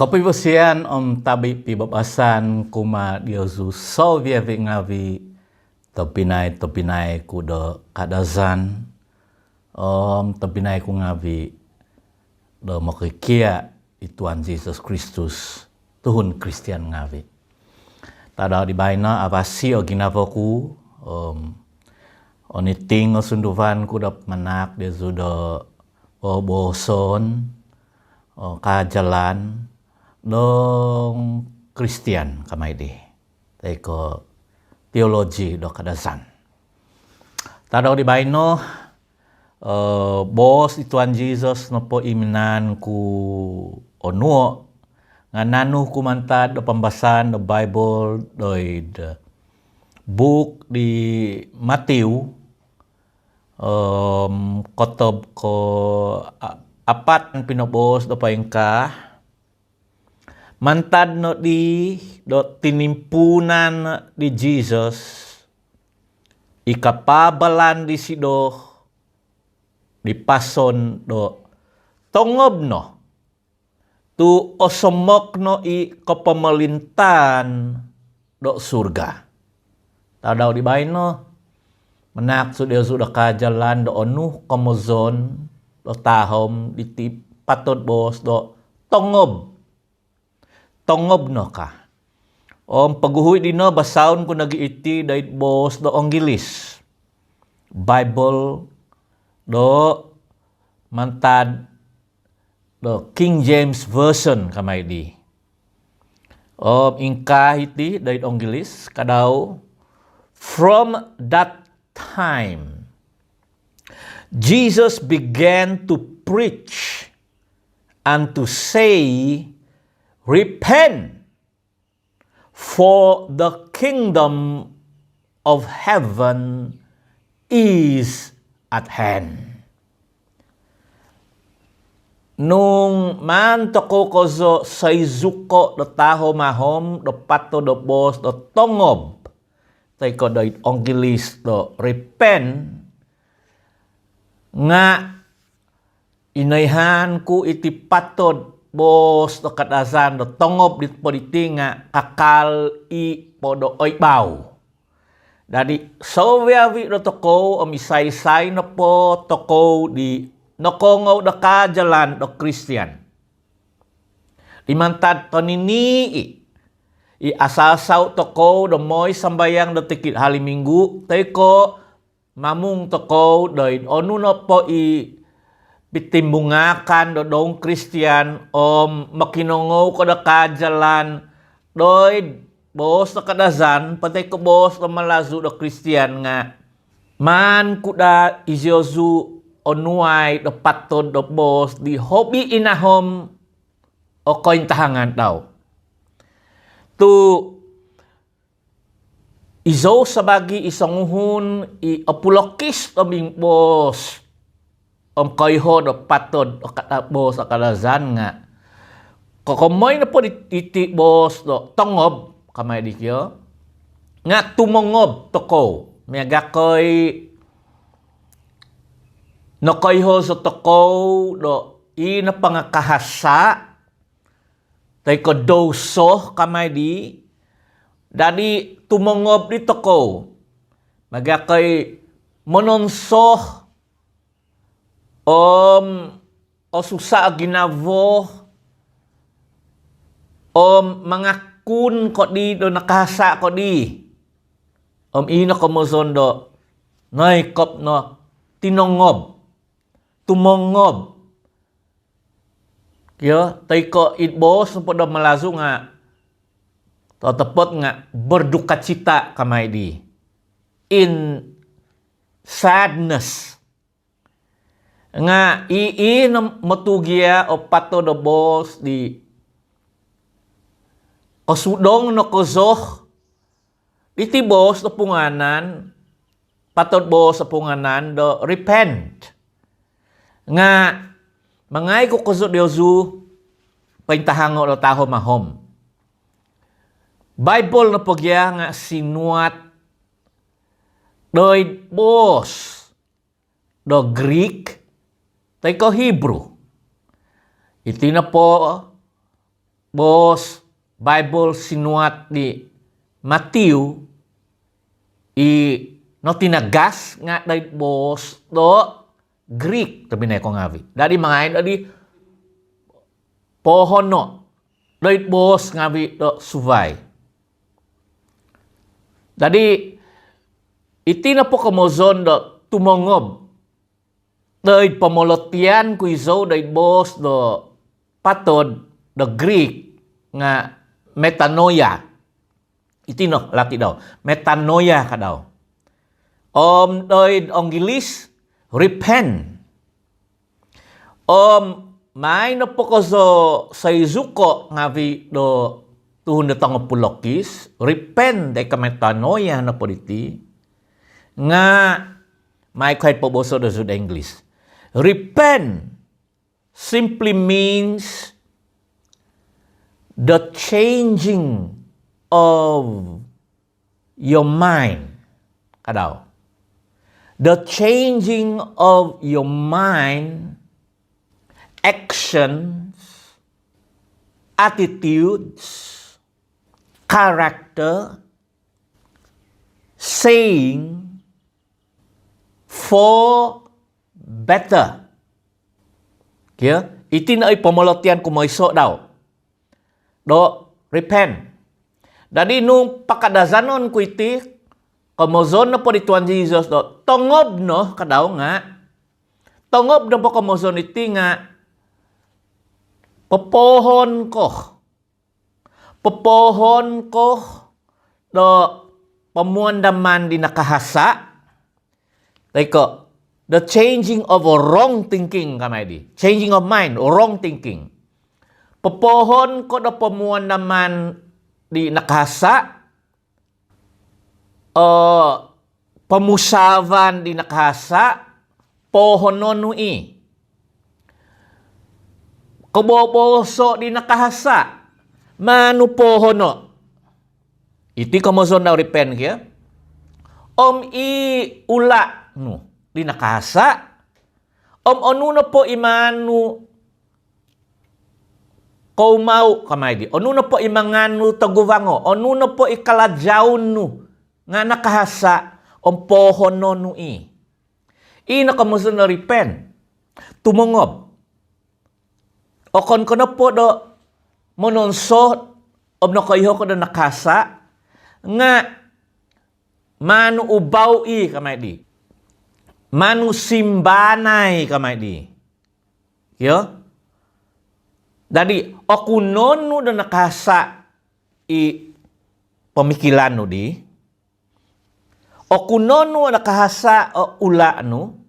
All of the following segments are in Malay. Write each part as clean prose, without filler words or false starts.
Kapibasian tabi pibabasan kuma diozu Soviet ngavi topinai kuda kadazan topinai ku ngavi do makikia Tuhan Yesus Kristus Tuhun Kristian ngavi. Tada di baina abasi o ginavoku oniting o sunduvan ku dap manak de zudo boson kajalan dong Kristian kamai di teko teologi do kadasan. Tada di baino bos Tuhan Yesus nopo iminan ku onuo ngananu ku mantad do pembahasan the Bible do the book di Matthew kotob ko apat pinobos do paingkah mantad no di do tinimpunan di Jesus ikapabalan di sido di pason do tongob no tu osomok no i kepemelintan do surga. Tadaw di baino menak sudah kajalan do onu komozon do tahom di patot bos do tongob no ka. Paguhui di no basaun ko nag-iiti dahit bos do Onggilis. Bible do mantad do King James Version kamay di. Ingka iti dahit Onggilis kadaw from that time Jesus began to preach and to say, repent, for the kingdom of heaven is at hand. Nung man toko kozo saizuko do taho mahom do pato do bos do tongob taiko do Onggilis do repent nga inayhan ku iti patod bos do kadazan do tongob dit politing nga kakal i podo oibaw. Dadi sawawi do toko omisay-say na po toko di nokongaw do kajalan do Kristian. Dimantad tonini i asasaw toko do moy sambayang do tikit haliminggu taiko mamung toko do onu no po i bitimbungakan do dong Kristian makinongaw ko do kajalan doy bos do kadazan patay ko bos do malazu do Kristian nga man kuda izyozu onuay do patod do bos di hobi inahom o koin tahangan daw. Tu izo sabagi isanguhun i apulokis to bing bos koiho do patod o bos o kadazan nga kokomoy na po iti bos do tongob kamay di kyo nga tumongob toko miagakoy no koiho sa toko do ina pangakahasa tay ko doso kamay di dadi tumongob di toko magakoy mononsoh o susa ginavo mangakun ko di do nakahasa ko di ino komozon do naikop no tinongob tumongob kyo taiko itbos po do malazu nga totepot nga berduka cita kamay di in sadness nga matugia o pato do bos di osudong no kozoh iti bos do punganan patod bos sa punganan do repent nga mangay ko kozo diozu paintahango do taho mahom. Bible na pagya nga sinuat doy bos do Greek tay ko Hebrew. Iti na po bos Bible sinuat di Matthew no tinagas nga day bos do Greek tabi na ko ngavi. Dari mangain adi pohon no day bos ngavi do suvay. Jadi iti na po kamozon do tumongob day pamolotian ku izo day bos do patod do Greek nga metanoia. Iti no laki daw. Metanoia ka daw. Doy Onggilis repent. May no po ko sa izuko ngavi do tuhon na tango pulokis. Repent day ka metanoia na po diti. Nga may kahit po boso do sa English. Repent simply means the changing of your mind. Kadaw. The changing of your mind, actions, attitudes, character, saying for better. Kaya, iti na ay pamolotian kumoiso daw. Do, repent. Dadi nung pakadazanon ko iti, kamozon na po di Tuan Jesus do, tongob no, kadaw nga. Tongob na po kamozon iti nga, popohon ko. Popohon ko do, pamuandaman di nakahasa. Like, the changing of a wrong thinking kamay di. Changing of mind, wrong thinking. Popohon ko do pamuan naman di nakahasa. Pamusavan di nakahasa. Pohonon nui. Kaboboso di nakahasa. Manu pohono. Iti kamozon daw repent kaya. I ula no di nakahasa. Onu na po imanu kau mau kamay di. Onu na po imanganu taguvango. Onu na po ikalajaun nu. Nga nakahasa. Pohon no nui. Ina kamusun na repent. Tumongob. Okon ko na po do mononsot. Na kayo ko na nakasa. Nga manu ubaw kamay di. Manu simbanay kamay di. Yo? Dadi, okunon no na nakasa pemikilan no di. Okunon no nakahasa ula no.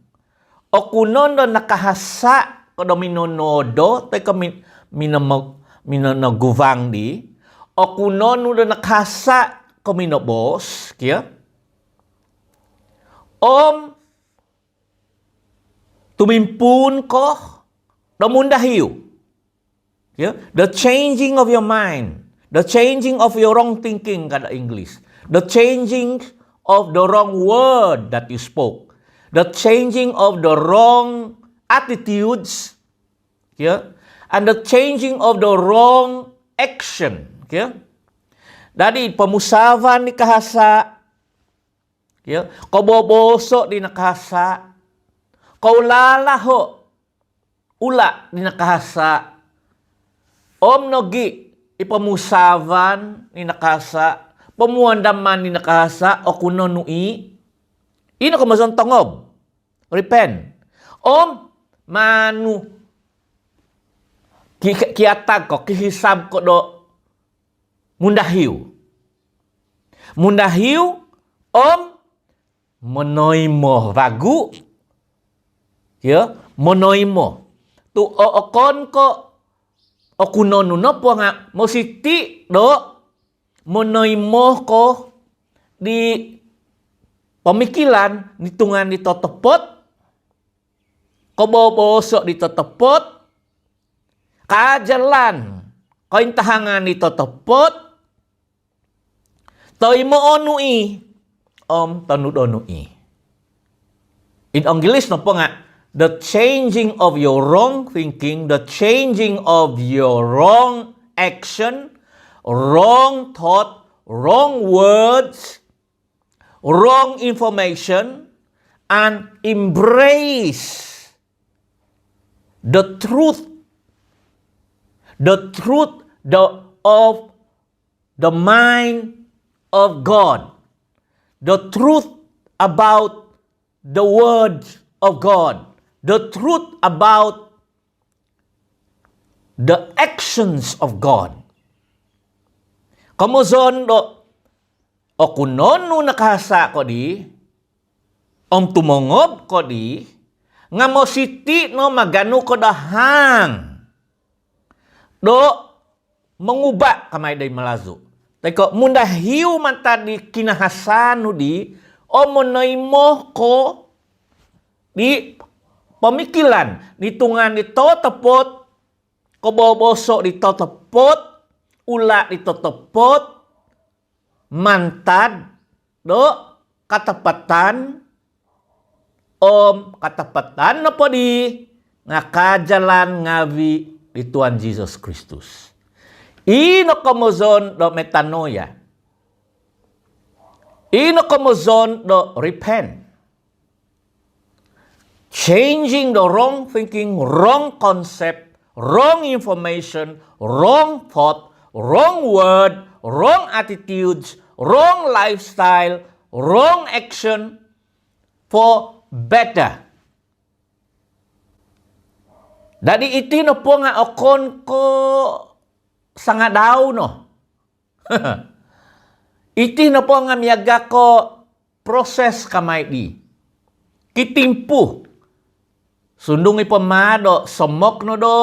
Okunon no nakahasa kodo minonodo tay ka minanaguvang di. Okunon no nakahasa ko minobos kaya. Tumimpun ko damundahiyo. Yeah? The changing of your mind. The changing of your wrong thinking kada English. The changing of the wrong word that you spoke. The changing of the wrong attitudes. Yeah? And the changing of the wrong action. Yeah? Dadi pamusavan ni kahasa. Yeah? Koboboso di nakahasa. Kaulalaho. Ula di nakahasa. Nogi ipamusavan ni nakasa, pamuandaman ni nakasa o kuno nui. Ino ka mazon tangob. Repent. Manu kiatag ko, kihisab ko do mundahiw. Mundahiw monoy mo ragu. Ya, monoy mo. Tu okon ko okunon no po nga mositi do monoy mo ko di pemikilan nitungan di totopot koboboso di totopot kajalan kaintahangan di totopot toy mo onui tanud onui. In English no po nga the changing of your wrong thinking, the changing of your wrong action, wrong thought, wrong words, wrong information, and embrace the truth of the mind of God, the truth about the word of God, the truth about the actions of God. Kamuzon do o kunon no nakahasa ko di, tumongob ko di, nga mo siti no magano ko dahang do manguba kamay day malazo. Teko munda hiu man tadi kinahasano di o monaymo ko di pemikilan ditungan dito tepot koboboso dito tepot ula dito tepot mantad do katapatan katapatan na po di nga kajalan ngawi di Tuhan Jesus Kristus. Ino komozon do metanoia. Ino komozon do repent. Changing the wrong thinking, wrong concept, wrong information, wrong thought, wrong word, wrong attitudes, wrong lifestyle, wrong action for better. Dadi iti no po nga okon ko sanga daw no. Iti no po nga miyaga ko proses kamay di. Kitimpu. Sundungi po mado somok no do.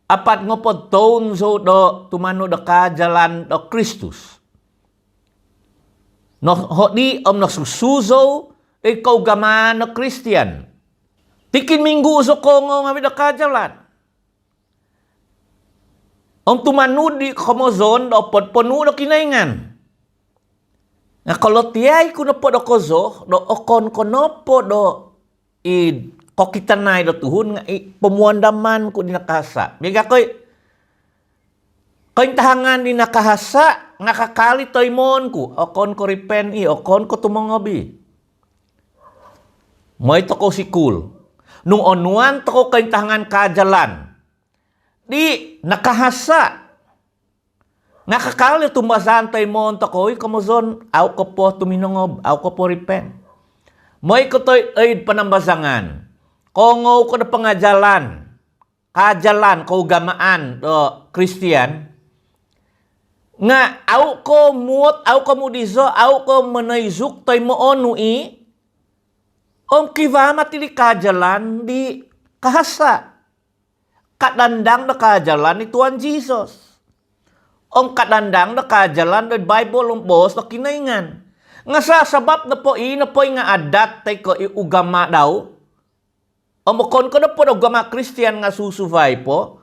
Apat ngo po taon so do tumano do kajalan do Kristus. No hodi no susuzo ikaw gaman no Christian. Tikin minggu so ko nga do kajalan. Tumanu di komozon do podponu do kinaingan. Nga kalau tiay kuno po do kozo do okon kono po do ko kita nai do tuhun nga pemuandaman ko di nakasa. Biga koy tahangan di nakahasa nga kakali toy mon ku okon ko ripen okon ko tumongobi. Moy to ko sikul. Nung onuan to ko tahangan kajalan. Di nakahasa. Nga kakali tumbasan toy mon to ko komozon aw ko po tuminongob, aw ko po ripen. Moy ko toy panambasangan. Kongo ko na pangajalan, kajalan, kaugamaan do Christian, nga au ko muot, au ko mudizo, au ko manayzuk toy mo onui, kiva matili kajalan di kahasa. Kadandang na kajalan ni Tuhan Jesus. Kadandang na kajalan do Bible bos na kinaingan. Nga sa sabab na po nga adat tay ko ugama daw, mukon ko na po agama Christian nga susuvay po.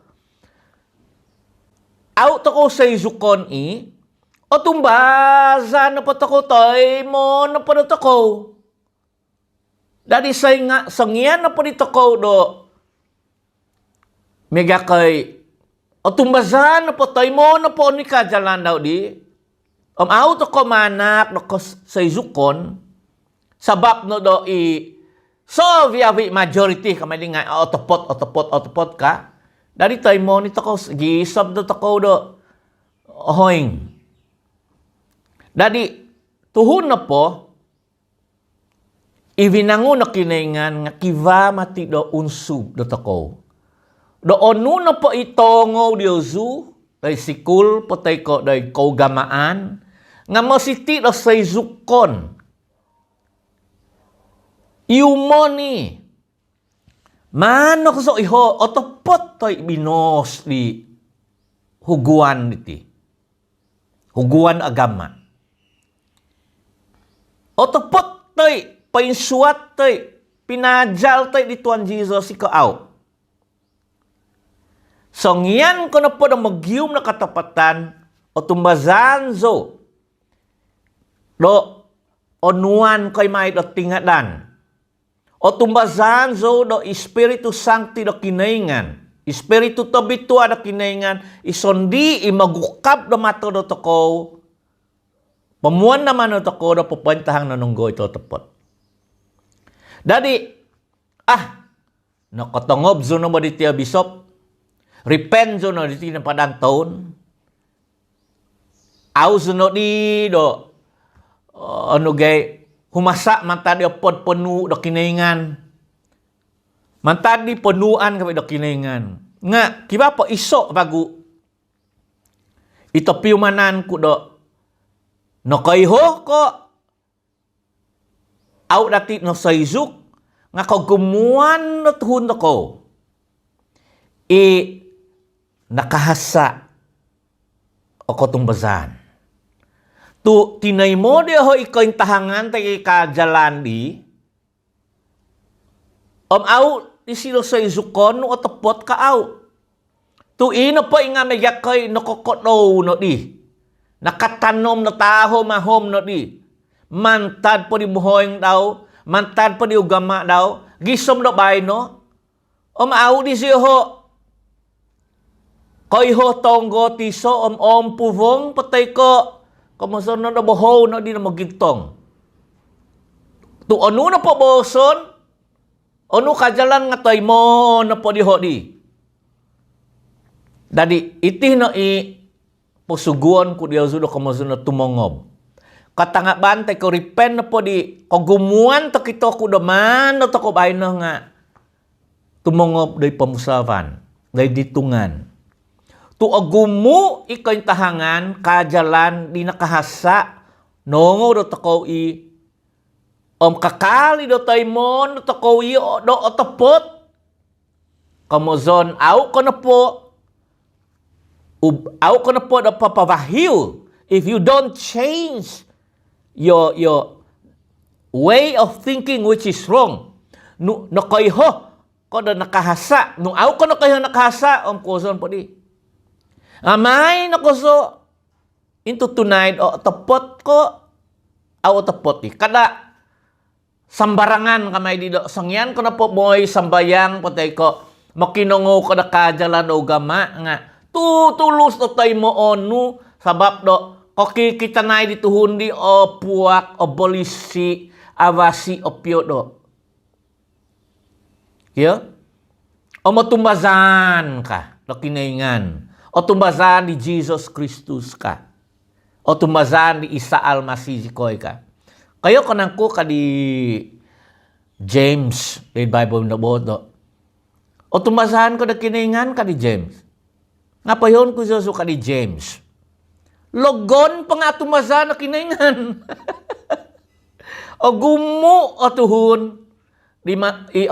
Out ako sa izukon o tumbaza na po tako toy mo na po na tako. Dadi say nga sangyan na po dito ko do mega kay o tumbaza na po toy mo na po ni kajalan daw di. Out ako manak no sa izukon sabab no do so, viavi majority kamali nga otopot ka. Dari tayo mo nito ko gisab do tako do hoing. Dari tuhon na po ivinango na kinaingan nga kiva mati do unsub do tako. Do onu na po itongo diozu day sikul po tay ko day kaugamaan nga mositi do say zukon. Iumoni. Mano ko so iho, otopot to'y binos di huguan niti. Huguan agama. Otopot to'y painsuat to'y pinajal to'y di Tuhan Jesus ikaaw. So ngiyan ko na po na magyum na katapatan o tumbazan zo do onuan ko'y may do tingadan. O tumbazan zo do Espiritu Sancti do kinaingan. Espiritu to bitua da kinaingan, isondi imagukap da mata do toko, pamuan naman do toko da pupantahang nanunggo ito tepot. Dadi, nakotongob zo na ba di tiya bisop, repent zo na di tiya padang taon, aw zo na di do, humasa manta di pod penu do kinaingan, mantadi penuan kami do kinaingan. Nga, kiba po iso bagu. Ito piumanan ko do. No kaiho ko. Aw dati no saizuk. Nga ko gumuan no tuhun ko. Nakahasa. O ko tumbazan. Tu tinay mo di ho ikaw yung tahangan tayo kajalan di. Aw isilo sa izukon no otopot ka aw. Tuino po nga magyakay nakokotno no di. Nakatanom na taho mahom no di. Mantad po di buhoyng daw. Mantad po di ugama daw. Gisom no bay no. Aw di siyo ho. Koy ho tonggo tiso puvong patay ko. Kumuson na buho no di na magintong. Tu ano na po boson. Ono kajalan nga toy mo na po diho di. Dadi iti no pusuguan ko diyo sudo kamasun na tumongob. Katanga bantay ko repent na po di. Ko gumuan to kito ko daman no to ko bay no nga. Tumongob day pamusavan. Day ditungan. Tu agumu ikaw tahangan kajalan di nakahasa. Nongo do to ko kakali do taimon do kowi do otopot. Kamozon au ko na po do papavahiw if you don't change your way of thinking which is wrong. No kayho ko do nakahasa. No au ko na kayho nakahasa kozon po di. Amay nakoso into tonight o otopot ko au otopot di. Kada sambarangan kamay di do sangyan ko na po mo'y sambayang patay ko makinungo ko na kajalan o gama nga tutulus to tayo mo onu sabab do koki kita na di tuhundi o puak o bolisi awasi o pyo do o matumbazan ka do kinaingan o tumbazan di Jesus Christus ka o tumbazan di Isa Almasih koy ka. Kayo kanang ko ka di James, di Bible na bodo. O tumasahan ko na kinaingan ka di James. Nga pa yun ko susu ka di James. Logon pa nga tumasahan na kinaingan. O gumu o tuhun.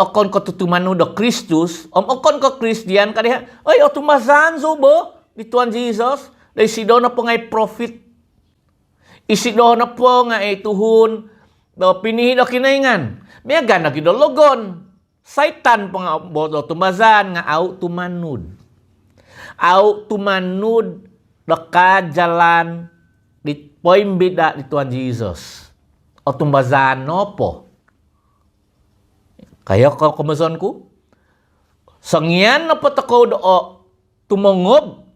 Okon ko tutumano do Kristus. Okon ko Christian ka diha. Ay, o tumasahan subo. Di Tuan Jesus. Dahil si doon na po nga'y prophet. Isido na po nga tuhun do pinihin o kinaingan. May gana gidologon. Satan po nga bodo tumazan nga au tumanud. Au tumanud do kajalan di poimbida di Tuhan Jesus. O tumazan no po. Kaya ko kumazon ko. Sangyan na po tako do tumongob.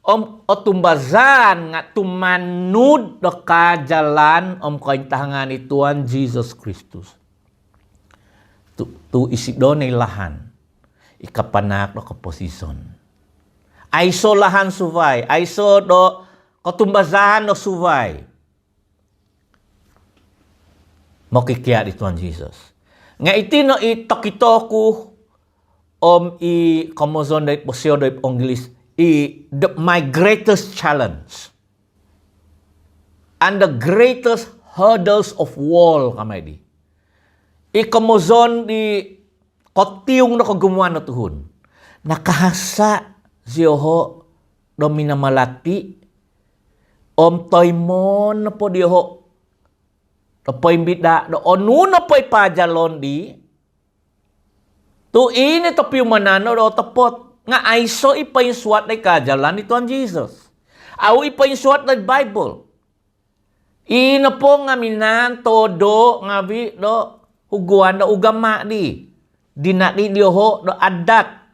O tumbazan nga tumanud do kajalan kaintahangan ni Tuhan Jesus Kristus. Tu isi do na ilahan. Ikapanak do kaposison. Aiso lahan suvay. Aiso do katumbazahan do suvay. Mokikya di Tuhan Jesus. Nga iti no itokitoku komozon day posyo day English. My greatest challenge and the greatest hurdles of wall kamay di. Ikamozon di kotiung na kagumuan na tuhun. Nakahasa siyoho do minamalati toymon na po diho do poimbida do onu na po ipajalon di tu ini to piumanano do tepot nga aiso ipaysuat na kajalan ni Tuhan Jesus. Au ipaysuat na Bible. Ina po nga minan todo nga bi do huguan do ugama di. Dinati diho do adat.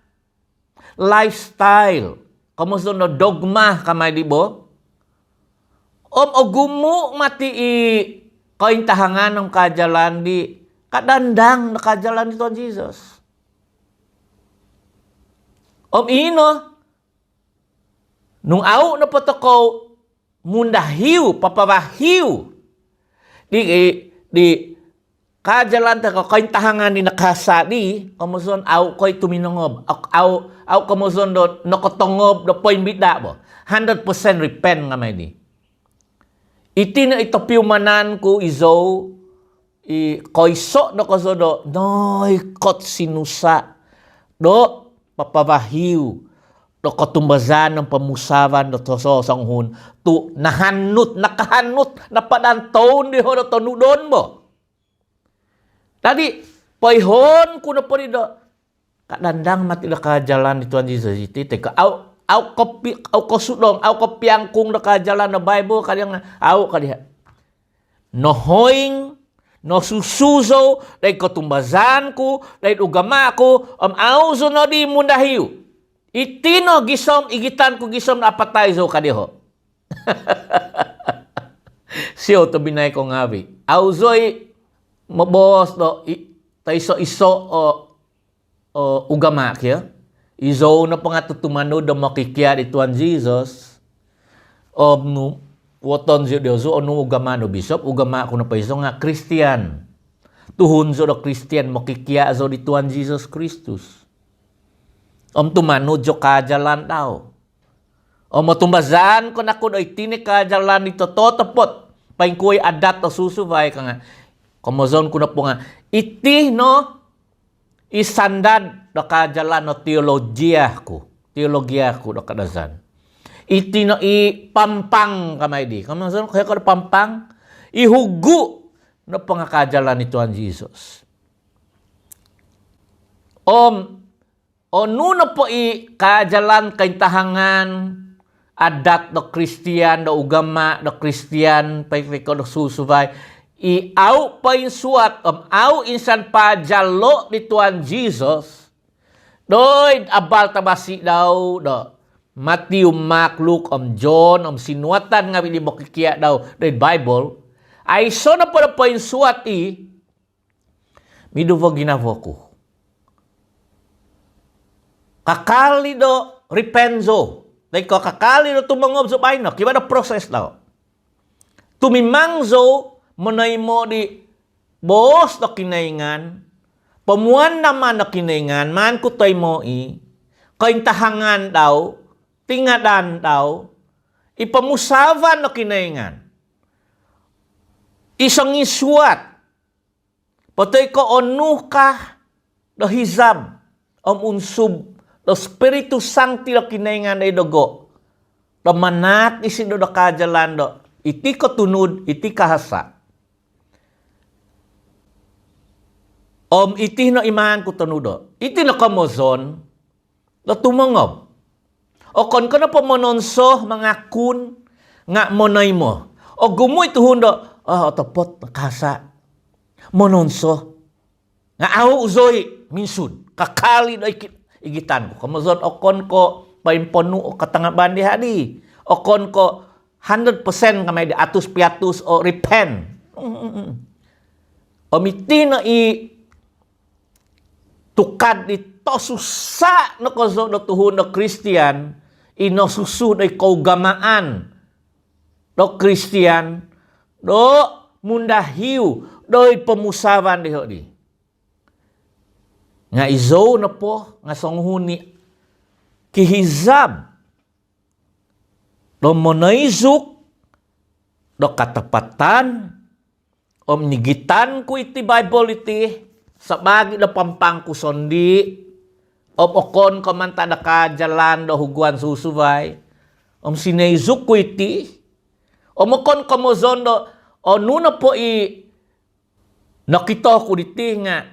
lifestyle. Kamusta no dogma kamay di bo? Ogumu mati kaintahangan ng kajalan di kadandang na kajalan ni Tuhan Jesus. Ino, nung au na patakaw mundahiw, papawahiw, di kajalan ta ko kaintahangan ni nakasadi, kamuson au ko'y tuminungob, au kamuson do nakotongob do point bida bo, 100% repent nga may di. Iti na ito piumanan ko izo, koiso na kaso do, noy kot sinusa, do papawahiw, do katumbazan ng pamusawan do toso sanghun, tu nakahanut, napadantaon di ho do tonudon mo. Tadi, paihon ko na po rin do, kadandang matila ka jalan ni Tuhan Jesus iti, teka, au kosudong, au kopiangkung na kajalan na Bible, kanyang au kalihat. Nohoing, no susuzo, dahil katumbazan ko, dahil ugama ko, au so no di mundahiw. Itino gisom, igitan ko gisom na apatay so kadiho. Siyo to binay ko ngabi. Au zoy, mabos do, taiso iso o ugama kaya. Izo na pa nga tutumano da makikya di Tuhan Jesus. Woton siya diyo so, ugama no bishop, ugama ko na pa iso nga, Christian. Tuhun so do Christian, makikya so di Tuhan Jesus Christus. Tumano jo kajalan tao. Matumbazan ko na ko do itini kajalan ito totopot. Paing kuy adat o susubay ka nga. Kamazon ko na po nga, iti no, isandad na kajalan no teologiya ko na kadazan. Iti no ipampang kamay di. Kamazon kaya ko na pampang, ihugu na pangakajalan ni Tuhan Jesus. Nuna po kajalan kaintahangan, adat no Kristiyan, no ugama no Kristiyan, paikiko no susubay, au pa yung suat, au insan pa jalo ni Tuhan Jesus, doy abal tabasi daw, do, Matthew, Mark, Luke, John, sinuatan nga mo kikiya daw, doy Bible, ay so na po yung suat miduvo ginavo ko. Kakali do repenzo, like ko kakali do tumangob sa bahay na, kiba na process daw. Tumimangzo, manay mo di boss na kinaingan, pamuan naman na kinaingan, man kutay mo kaintahangan daw, tingadan daw, ipamusavan na kinaingan. Isang isuat, patay ko onu ka, do hizab, unsub, do Spiritu Sancti na kinaingan ay dogo, do manat isin do kajalan do, iti ko tunod, iti kahasa. Iti no iman ko tanudo. Iti no kamozon, na tumangob. O kon ka na po mononso, mga kun, nga monay mo. O gumoy tuhon do, otopot, kasa. Mononso. Nga aho uzoy, minsud. Kakali do igitan ko. Kamozon, o kon ko, paimpono o katangaban di hadi. O kon ko, 100% kamay di atus piatus o repent. Iti no tukad ito susa na kaso na tuhon na Christian, inosusu na kaugamaan na Christian, do mundahiw, do pamusawan diho di. Nga izo na po, nga songhuni, kihizab, do monaizuk, do katapatan, nigitan ko iti Bible iti, sa bagi na pampang kusondi, okon kamanta na kajalan do huguan susubay, sinezuk ko iti, okon kamozon do, nuna po nakita ko diti nga,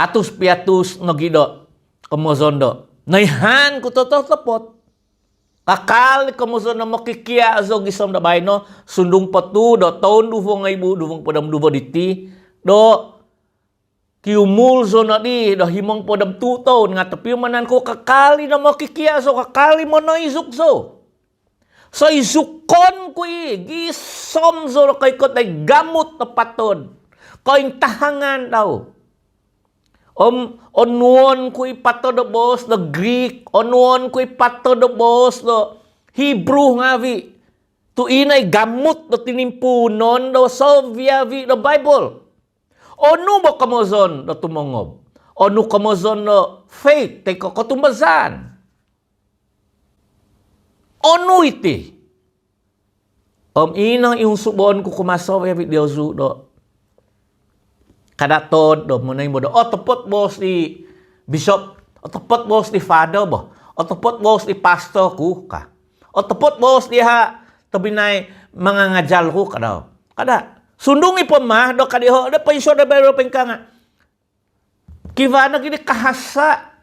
atus piatus nagido, kamozon do, naihan ko tototapot, kakal kamozon na makikia azo gisom na bay no, sundong patu do, taon dufo nga ibu, dufong padam dufo diti, do, kiumul so na di, dah himong po dam tuto, nga tapi manan ko kakali na makikia so, kakali mo na isuk so. So isukon ko gisom so kay ko tay gamot na patod. Koing tahangan daw. Onuon ko patod bos na Greek, onuon ko patod bos na Hebrew nga vi. Tu inay gamot na tinimpunon daw so via vi the Bible. Onu ba kamozon na tumongob? Onu kamozon na faith, tay ko katumbasan. Onu iti. Inang yung subon ko kumasaw ya video zu do. Kadatod do munay mo do. Tepot bos di bishop, tepot bos di father bo. Tepot bos di pastor ku ka. Tepot bos di ha tabinay mga ngajal ku ka daw. Kada sundungi po ma, do kadiho, do pa iso da bero pengkanga. Kivana gini kahasa.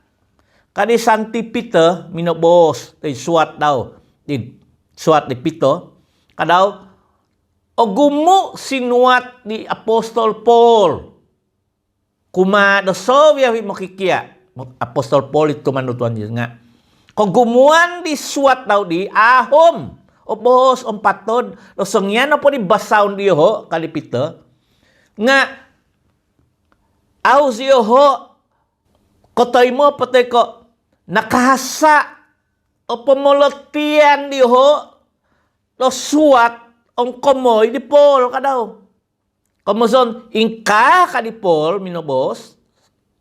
Kadi Santi Peter, minobos, tay suat daw. Di suat di Peter. Kadaw, o gumu sinuat di Apostol Paul. Kuma do sovya vi makikia. Apostol Paul itu manutuan nga. Kung gumuan di suat daw di ahom. O bohos, o patod, o sangyan na po ni basaw di ho, kalipito, nga, aw siyo ho, kotoy mo, patay ko, nakahasa, o pamolotian di ho, o suwat, o komoy di Paul, kadaw. Kamuson, ingka ka di Paul, minobos,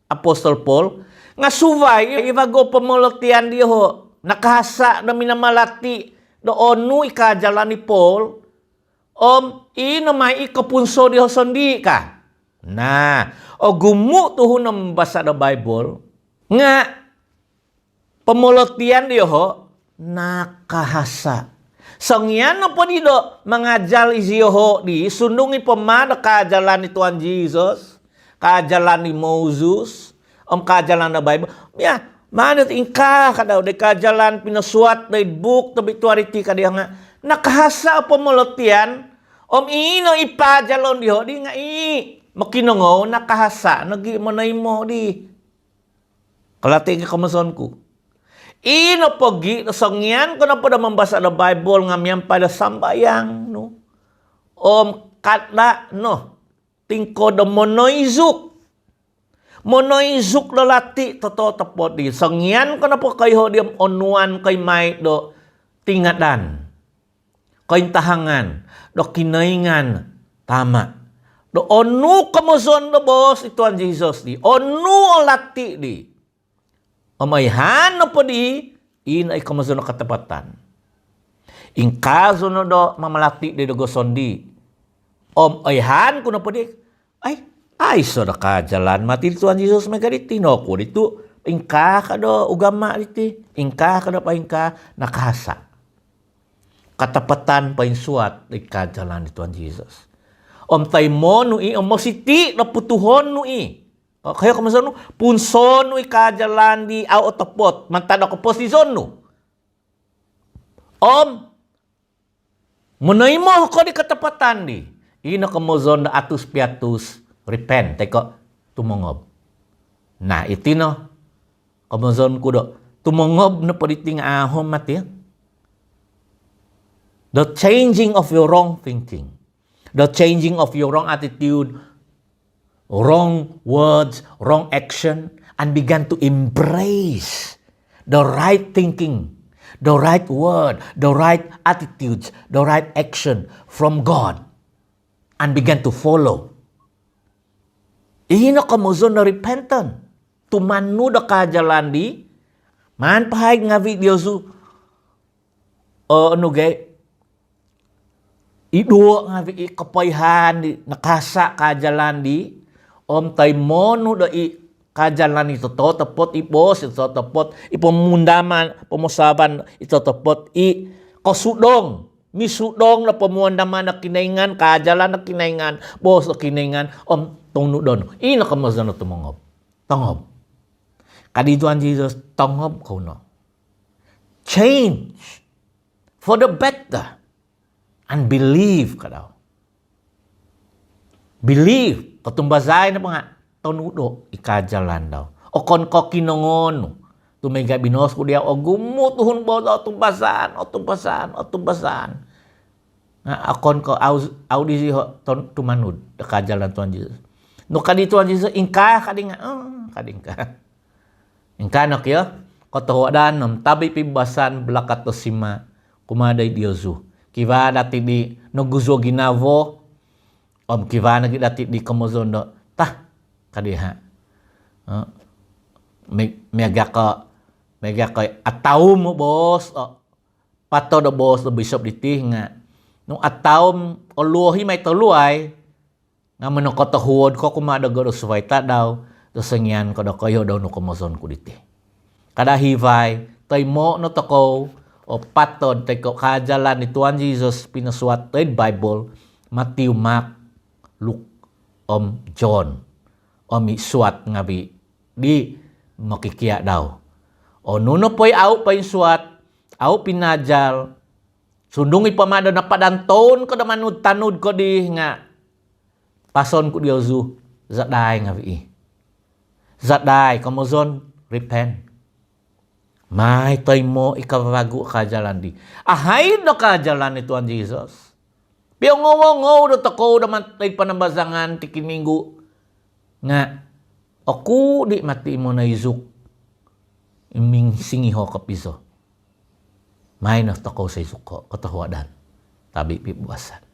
Apostol Paul, nga suvay, ibago pamolotian di ho, nakahasa na minamalati, doon nu ikajalan ni Paul, ino may ikapunso di hosondi ka. Nah, o gumu tuhon ng basa the Bible, nga, pamolotian di ho, nakahasa. Sangyan na po dito, mangajal isiyo ho di, sundungi po mana kajalan ni Tuhan Jesus, kajalan ni Moses, kajalan the Bible. Yeah. Manot ingka ka daw, de kajalan pinasuat, de book, tabi tuariti ka diya nga, nakahasa po molotian, ino ipajalon diho, di nga makinongo, nakahasa, nag-imanay mo di. Kalati ka kamason ko. Ino pogi, sangyan ko na po na mambasa the Bible, nga miyan pada sambayang, no? Katla, no? Tingko da monoizuk. Monoizuk lalati totoo tapot di. Sangyan ko na po kayo di onuan kay may do tingadan. Kay tahangan. Do kinaingan. Tama. Do onu kamuson do bos ituan Jesus di. Onu lati di. Omayhan no po di. Inay kamuson no katapatan. In kaso no do mamalati di do gosondi. Ayhan ko na po di. Ay, so na kajalan mati Tuhan Yesus megaritino ko dito. Ingka ka do ugama dito. Ingka ka do pa ingka nakasa. Katapatan pa insuat di kajalan ni Tuhan Yesus. Tay mo nui, mo siti na putuhon nui. Kaya kamasa no, punson nui kajalan di au otopot. Mantada ko posisyon no. Munay mo ko di katapatan di. Ina kamozon na atus piatus. Repent, teko, tumongob. Nah, iti no, kamazon ko do, tumongob na paliting ahom mati. The changing of your wrong thinking, the changing of your wrong attitude, wrong words, wrong action, and began to embrace the right thinking, the right word, the right attitudes, the right action from God, and began to follow. Ihino kamuzon na repentant. Tumanu da kajalan di. Man pahig nga video su. Iduwa nga kapayhan di. Nakasa kajalan di. Tay mono da kajalan ito to. Tapot ipos. Ito tapot ipamundaman. Pamusaban. Ito tapot kasudong. Misudong na pamuandaman na kinaingan. Kajalan na kinaingan. Bos na kinaingan. Tungnu doon. Ina kamazon na tumongob. Tongob. Kadituan Jesus, tongob ko no. Change for the better. And believe ka daw. Believe. Katumbasay na pa nga. tonudo ikajalan daw. O kon ko kinongon. Tumega binos ko dia o gumo tuhun bodo tumpasan. Akon ko audisi ho tumanud ikajalan Tuhan Yesus. No kadi Tuhan Yesus ingka kadinga kadingka. Ingka nak ya. Kotohodan nam tabi pibasan belakat tosima kumaday Diosu. Kiva dati di noguzo ginavo kiva nagi dati di komozondo tah kadiha. Mega ko ataum mo bos pato do bos do bishop ditinga. No ataum oluhi may toluay nga mano kotohuod ko kumada go suway ta daw do sengyan ko do kayo daw no komozon ko diti. Kada hivay tay mo no toko o patod tay ko kajalan ni Tuhan Jesus pinasuat tay Bible Matthew, Mark, Luke, John. Isuat nga di makikiya daw. O nuno po'y au pa suat, au pinajal, sundungi pamado na padanton ko naman tanud ko di nga pason ko Diosu zaday nga zaday kamozon repent. May tay mo ikavago kajalan di. Ahay no kajalan ni Tuhan Jesus. Pero ngaw do tako naman tay panambazangan tikininggo nga aku di mati mo na izuk iming singiho kapiso. May na tako sa izuk ko katawadan. Tabi pibuasan.